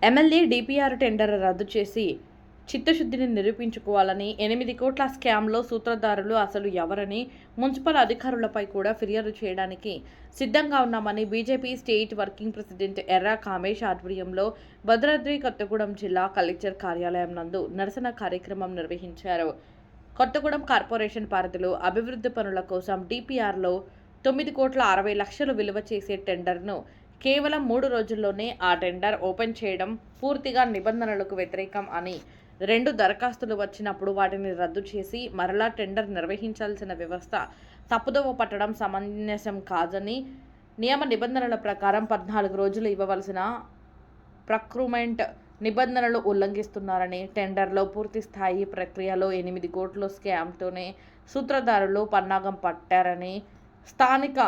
MLA DPR tender రద్దు చేసి చిత్తశుద్ధిని నిరూపించుకోవాలని 8 కోట్ల స్కామ్లో సూత్రధారులు అసలు ఎవరని మున్సిపల్ అధికారులపై కూడా ఫిర్యాదు చేయడానికి సిద్ధంగా ఉన్నామని బీజేపీ స్టేట్ వర్కింగ్ ప్రెసిడెంట్ ఎర్రా కామేష్ ఆధ్వర్యంలో భద్రాద్రి కొత్తగూడెం జిల్లా కలెక్టర్ కార్యాలయం నందు నిరసన కార్యక్రమం నిర్వహించారు. కొత్తగూడెం కార్పొరేషన్ పరిధిలో అభివృద్ధి పనుల కోసం డిపిఆర్లో 9,60,00,000 విలువ చేసే టెండర్ను కేవలం 3 రోజుల్లోనే ఆ టెండర్ ఓపెన్ చేయడం పూర్తిగా నిబంధనలకు వ్యతిరేకం అని 2 దరఖాస్తులు వచ్చినప్పుడు వాటిని రద్దు చేసి మరలా టెండర్ నిర్వహించాల్సిన వ్యవస్థ తప్పుదోవ పట్టడం సమంజసం కాదని, నియమ నిబంధనల ప్రకారం 14 రోజులు ఇవ్వవలసిన ప్రక్రూమెంట్ నిబంధనలు ఉల్లంఘిస్తున్నారని, టెండర్లో పూర్తి స్థాయి ప్రక్రియలో 8 కోట్ల స్కామ్తోనే సూత్రధారులు పన్నాగం పట్టారని, స్థానిక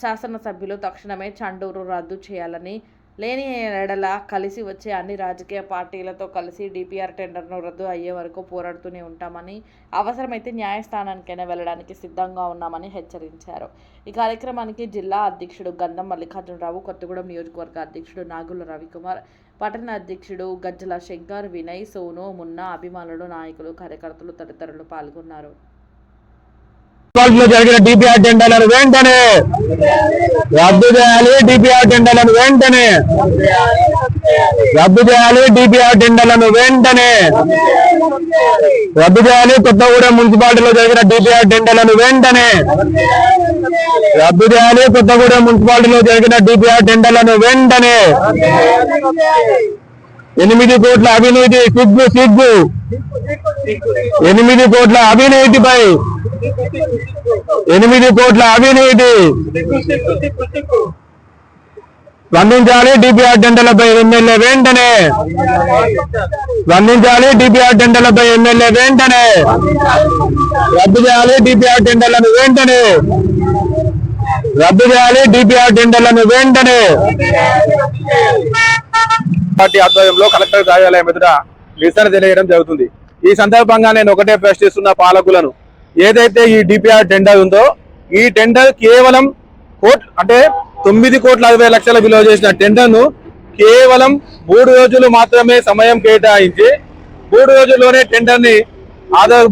శాసనసభ్యులు తక్షణమే చండూరు రద్దు చేయాలని, లేని ఎడల కలిసి వచ్చే అన్ని రాజకీయ పార్టీలతో కలిసి డిపిఆర్ టెండర్ను రద్దు అయ్యే వరకు పోరాడుతూనే ఉంటామని, అవసరమైతే న్యాయస్థానానికైనా వెళ్లడానికి సిద్ధంగా ఉన్నామని హెచ్చరించారు. ఈ కార్యక్రమానికి జిల్లా అధ్యక్షుడు గంధం మల్లికార్జునరావు, కొత్తగూడెం నియోజకవర్గ అధ్యక్షుడు నాగుల రవికుమార్, పట్టణ అధ్యక్షుడు గజ్జల శంకర్, వినయ్, సోను, మున్నా, అభిమానులు, నాయకులు, కార్యకర్తలు తదితరులు పాల్గొన్నారు. జరిగిన డిపిఆర్ టెండర్లను వెంటనే రద్దు చేయాలి. డిపిఆర్ టెండర్లను వెంటనే రద్దు చేయాలి. డిపిఆర్ టెండర్లను వెంటనే రద్దు చేయాలి. కొత్తగూడెం మున్సిపాలిటీలో జరిగిన డిపిఆర్ టెండర్లను వెంటనే రద్దు చేయాలి. కొత్తగూడెం మున్సిపాలిటీలో జరిగిన డిపిఆర్ టెండర్లను వెంటనే 8 కోట్ల అవినీతి సిగ్గు 8 కోట్ల అవినీతిపై 8 కోట్ల అవినీతి స్పందించాలి. డిపిఆర్ టెండర్లపై ఎమ్మెల్యే వెంటనే స్పందించాలి. డిపిఆర్ టెండర్లపై ఎమ్మెల్యే వెంటనే రద్దు చేయాలి. డిపిఆర్ టెండర్లను వెంటనే రద్దు చేయాలి. డిపిఆర్ టెండర్లను వెంటనే పార్టీ ఆధ్వర్యంలో కలెక్టర్ కార్యాలయం ఎదుట నిరసన తెలియడం జరుగుతుంది. ఈ సందర్భంగా నేను ఒకటే ప్రశ్నిస్తున్న పాలకులను, ఏదైతే ఈ డిపిఆర్ టెండర్ ఉందో ఈ టెండర్ కేవలం 9,60,00,000 విలువ చేసిన టెండర్ ను కేవలం 3 రోజులు మాత్రమే సమయం కేటాయించి 3 రోజుల్లోనే టెండర్ ని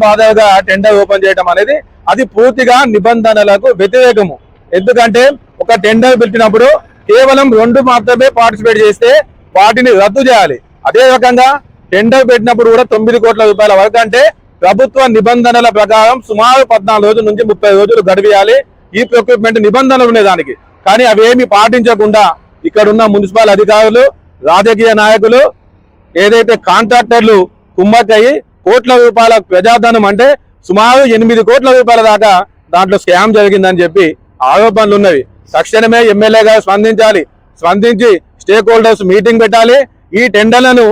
బాధగా టెండర్ ఓపెన్ చేయడం అనేది అది పూర్తిగా నిబంధనలకు వ్యతిరేకము. ఎందుకంటే ఒక టెండర్ పెట్టినప్పుడు కేవలం 2 మాత్రమే పార్టిసిపేట్ చేస్తే వాటిని రద్దు చేయాలి. అదే రకంగా టెండర్ పెట్టినప్పుడు కూడా 9 కోట్ల రూపాయల వరకు అంటే ప్రభుత్వ నిబంధనల ప్రకారం సుమారు 14 రోజుల నుంచి 30 రోజులు గడివేయాలి ఈ ప్రొక్యూర్మెంట్ నిబంధనలు ఉన్నాయి దానికి. కానీ అవేమి పాటించకుండా ఇక్కడున్న మున్సిపల్ అధికారులు, రాజకీయ నాయకులు, ఏదైతే కాంట్రాక్టర్లు కుమ్మక్కయ్యి కోట్ల రూపాయల ప్రజాధనం అంటే సుమారు 8 కోట్ల రూపాయల దాకా దాంట్లో స్కామ్ జరిగిందని చెప్పి ఆరోపణలు ఉన్నవి. తక్షణమే ఎమ్మెల్యే గారు స్పందించి స్టేక్ హోల్డర్స్ మీటింగ్ పెట్టాలి. ఈ టెండర్లను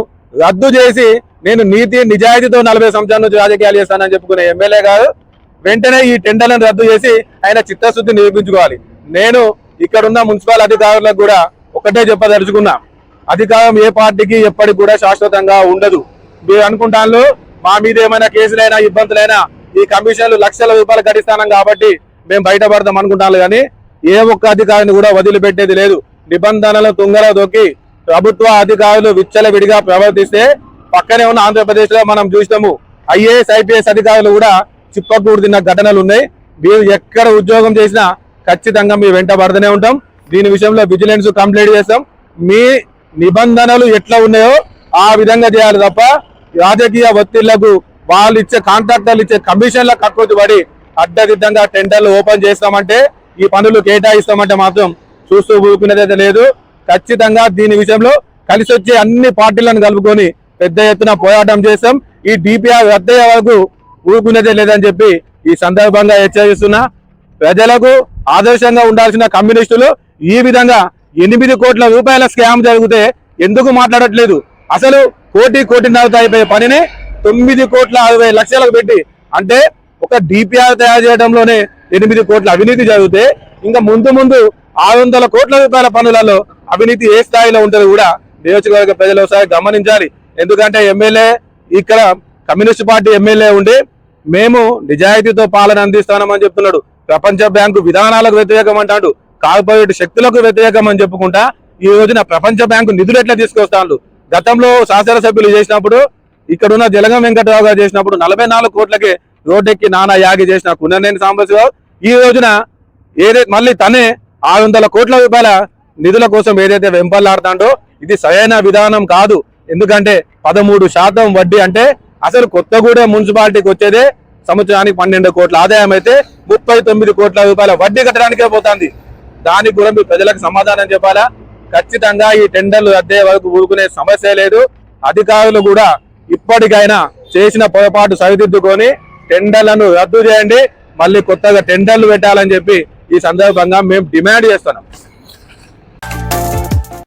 రద్దు చేసి నేను నీతి నిజాయితీతో 40 సంవత్సరాల నుంచి రాజకీయాలు చేస్తానని చెప్పుకునే ఎమ్మెల్యే గారు వెంటనే ఈ టెండర్లను రద్దు చేసి ఆయన చిత్తశుద్ధి నిరూపించుకోవాలి. నేను ఇక్కడున్న మున్సిపల్ అధికారులకు కూడా ఒకటే చెప్పదలుచుకున్నా, అధికారం ఏ పార్టీకి ఎప్పటికి కూడా శాశ్వతంగా ఉండదు. మీరు అనుకుంటాను మా మీద ఏమైనా కేసులైనా ఇబ్బందులైనా ఈ కమిషన్లు లక్షల రూపాయలు గడిస్తానం కాబట్టి మేము బయటపడతాం అనుకుంటాను. కానీ ఏ ఒక్క అధికారిని కూడా వదిలిపెట్టేది లేదు. నిబంధనలు తుంగలో దొక్కి ప్రభుత్వ అధికారులు విచ్చలవిడిగా ప్రవర్తిస్తే పక్కనే ఉన్న ఆంధ్రప్రదేశ్ లో మనం చూస్తాము IAS IPS అధికారులు కూడా చిప్పకూడుతున్న ఘటనలు ఉన్నాయి. మీరు ఎక్కడ ఉద్యోగం చేసినా ఖచ్చితంగా మీ వెంట పడుతూనే ఉంటాం. దీని విషయంలో విజిలెన్స్ కంప్లైంట్ చేస్తాం. మీ నిబంధనలు ఎట్లా ఉన్నాయో ఆ విధంగా చేయాలి తప్ప రాజకీయ ఒత్తిళ్లకు వాళ్ళు ఇచ్చే కాంట్రాక్టర్లు ఇచ్చే కమిషన్ల కక్కుర్తి పడి అడ్డదిడ్డంగా టెండర్లు ఓపెన్ చేస్తామంటే ఈ పనులు కేటాయిస్తామంటే మాత్రం చూస్తూ ఊరుకునేదైతే లేదు. ఖచ్చితంగా దీని విషయంలో కలిసి వచ్చే అన్ని పార్టీలను కలుపుకొని పెద్ద ఎత్తున పోరాటం చేస్తాం. ఈ డిపిఆర్ రద్దయ్యే వరకు ఊరుకునేదే లేదని చెప్పి ఈ సందర్భంగా హెచ్చరిస్తున్నా. ప్రజలకు ఆదర్శంగా ఉండాల్సిన కమ్యూనిస్టులు ఈ విధంగా 8 కోట్ల రూపాయల స్కామ్ జరిగితే ఎందుకు మాట్లాడట్లేదు? అసలు 1,00,00,000 అయిపోయే పనిని 9,60,00,000 పెట్టి అంటే ఒక డిపిఆర్ తయారు చేయడంలోనే 8 కోట్ల అవినీతి జరిగితే ఇంకా ముందు 600 కోట్ల రూపాయల పనులలో అవినీతి ఏ స్థాయిలో ఉంటుందో కూడా నియోజకవర్గ ప్రజలు ఒకసారి గమనించాలి. ఎందుకంటే ఎమ్మెల్యే ఇక్కడ కమ్యూనిస్ట్ పార్టీ ఎమ్మెల్యే ఉండి మేము నిజాయితీతో పాలన అందిస్తామని చెప్తున్నాడు. ప్రపంచ బ్యాంకు విధానాలకు వ్యతిరేకం అంటాడు, కార్పొరేట్ శక్తులకు వ్యతిరేకం అని చెప్పుకుంటా ఈ రోజున ప్రపంచ బ్యాంకు నిధులు ఎట్లా తీసుకొస్తాడు? గతంలో శాసనసభ్యులు చేసినప్పుడు ఇక్కడున్న జలగం వెంకటరావు గారు చేసినప్పుడు 44 కోట్లకి రోడ్డెక్కి నానా యాగి చేసిన కుండనేని సాంబశివరావు ఈ రోజున ఏదైతే మళ్ళీ తనే 600 కోట్ల రూపాయల నిధుల కోసం ఏదైతే వెంపల్లాడుతాడో ఇది సరైన విధానం కాదు. ఎందుకంటే 13% వడ్డీ అంటే అసలు కొత్తగూడెం మున్సిపాలిటీకి వచ్చేదే సంవత్సరానికి 12 కోట్ల ఆదాయం అయితే 39 కోట్ల రూపాయల వడ్డీ కట్టడానికే పోతుంది. దానికి కూడా మీరు ప్రజలకు సమాధానం చెప్పాలా. ఖచ్చితంగా ఈ టెండర్లు రద్దే వరకు ఊరుకునే సమస్య లేదు. అధికారులు కూడా ఇప్పటికైనా చేసిన పొరపాటు సరిదిద్దుకొని టెండర్లను రద్దు చేయండి, మళ్ళీ కొత్తగా టెండర్లు పెట్టాలని చెప్పి ఈ సందర్భంగా మేము డిమాండ్ చేస్తున్నాం.